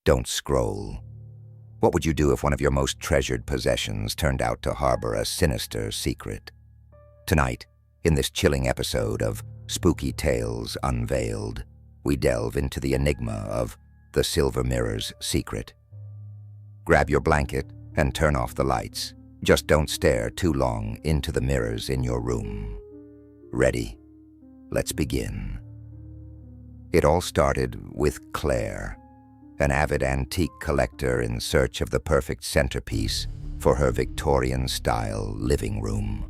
Don't scroll. What would you do if one of your most treasured possessions turned out to harbor a sinister secret? Tonight, in this chilling episode of Spooky Tales Unveiled, we delve into the enigma of the silver mirror's secret. Grab your blanket and turn off the lights. Just don't stare too long into the mirrors in your room. Ready? Let's begin. It all started with Claire, an avid antique collector in search of the perfect centerpiece for her Victorian-style living room.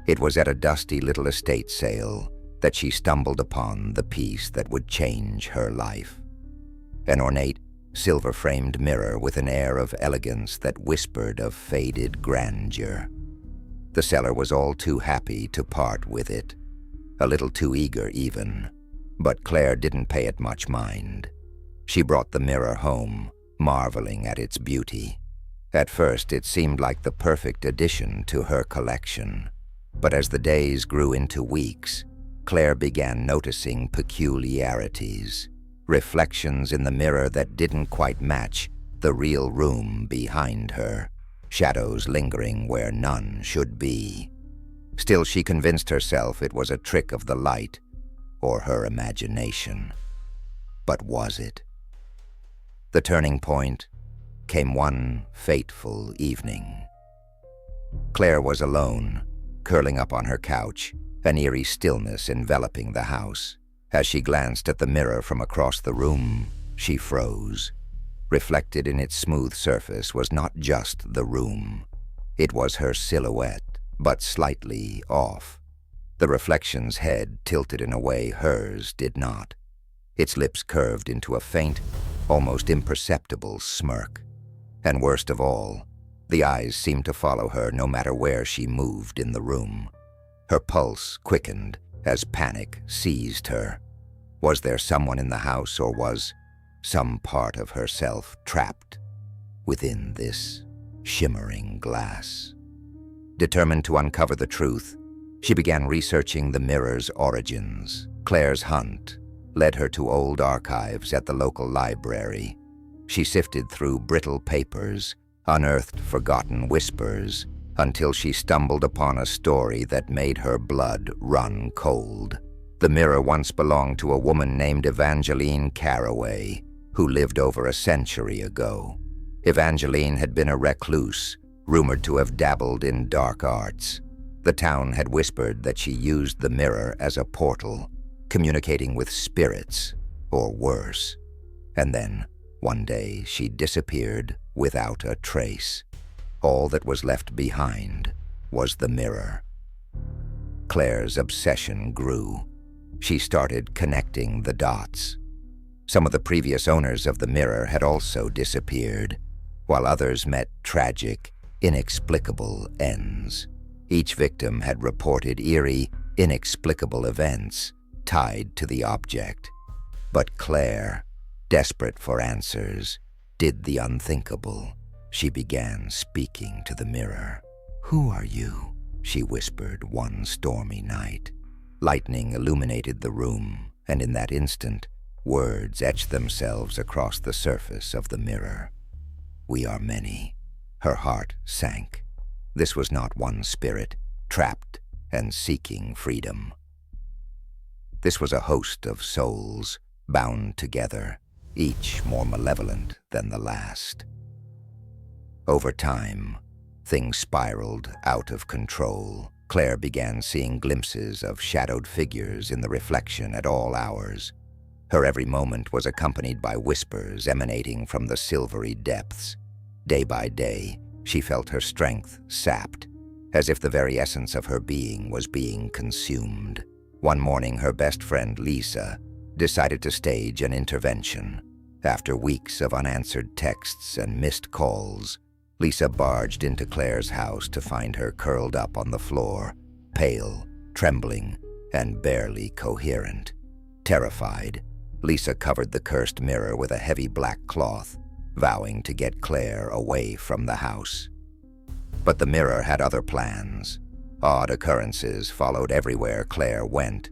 It was at a dusty little estate sale that she stumbled upon the piece that would change her life. An ornate, silver-framed mirror with an air of elegance that whispered of faded grandeur. The seller was all too happy to part with it, a little too eager even, but Claire didn't pay it much mind. She brought the mirror home, marveling at its beauty. At first, it seemed like the perfect addition to her collection, but as the days grew into weeks, Claire began noticing peculiarities. Reflections in the mirror that didn't quite match the real room behind her, shadows lingering where none should be. Still, she convinced herself it was a trick of the light or her imagination. But was it? The turning point came one fateful evening. Claire was alone, curling up on her couch, an eerie stillness enveloping the house. As she glanced at the mirror from across the room, she froze. Reflected in its smooth surface was not just the room. It was her silhouette, but slightly off. The reflection's head tilted in a way hers did not. Its lips curved into a faint, almost imperceptible smirk. And worst of all, the eyes seemed to follow her no matter where she moved in the room. Her pulse quickened as panic seized her. Was there someone in the house, or was some part of herself trapped within this shimmering glass? Determined to uncover the truth, she began researching the mirror's origins. Claire's hunt led her to old archives at the local library. She sifted through brittle papers, unearthed forgotten whispers, until she stumbled upon a story that made her blood run cold. The mirror once belonged to a woman named Evangeline Caraway, who lived over a century ago. Evangeline had been a recluse, rumored to have dabbled in dark arts. The town had whispered that she used the mirror as a portal, communicating with spirits, or worse. And then, one day, she disappeared without a trace. All that was left behind was the mirror. Claire's obsession grew. She started connecting the dots. Some of the previous owners of the mirror had also disappeared, while others met tragic, inexplicable ends. Each victim had reported eerie, inexplicable events tied to the object. But Claire, desperate for answers, did the unthinkable. She began speaking to the mirror. "Who are you?" she whispered one stormy night. Lightning illuminated the room, and in that instant, words etched themselves across the surface of the mirror. "We are many." Her heart sank. This was not one spirit, trapped and seeking freedom. This was a host of souls, bound together, each more malevolent than the last. Over time, things spiraled out of control. Claire began seeing glimpses of shadowed figures in the reflection at all hours. Her every moment was accompanied by whispers emanating from the silvery depths. Day by day, she felt her strength sapped, as if the very essence of her being was being consumed. One morning, her best friend, Lisa, decided to stage an intervention. After weeks of unanswered texts and missed calls, Lisa barged into Claire's house to find her curled up on the floor, pale, trembling, and barely coherent. Terrified, Lisa covered the cursed mirror with a heavy black cloth, vowing to get Claire away from the house. But the mirror had other plans. Odd occurrences followed everywhere Claire went.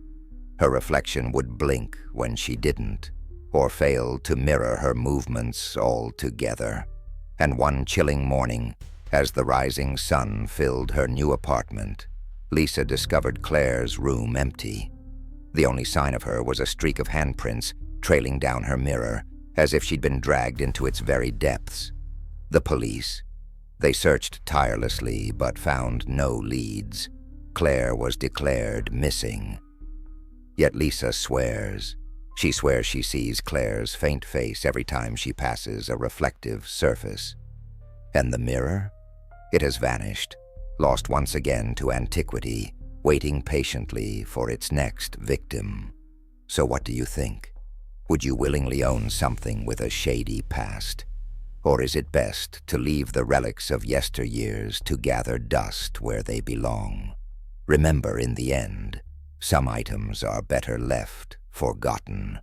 Her reflection would blink when she didn't. or failed to mirror her movements altogether. And one chilling morning, as the rising sun filled her new apartment, Lisa discovered Claire's room empty. The only sign of her was a streak of handprints trailing down her mirror, as if she'd been dragged into its very depths. The police. They searched tirelessly, but found no leads. Claire was declared missing. Yet Lisa swears. She swears she sees Claire's faint face every time she passes a reflective surface. And the mirror? It has vanished, lost once again to antiquity, waiting patiently for its next victim. So what do you think? Would you willingly own something with a shady past? Or is it best to leave the relics of yesteryears to gather dust where they belong? Remember, in the end, some items are better left forgotten.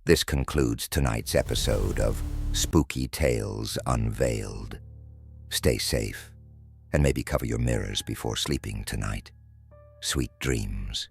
This concludes tonight's episode of Spooky Tales Unveiled. Stay safe, and maybe cover your mirrors before sleeping tonight. Sweet dreams.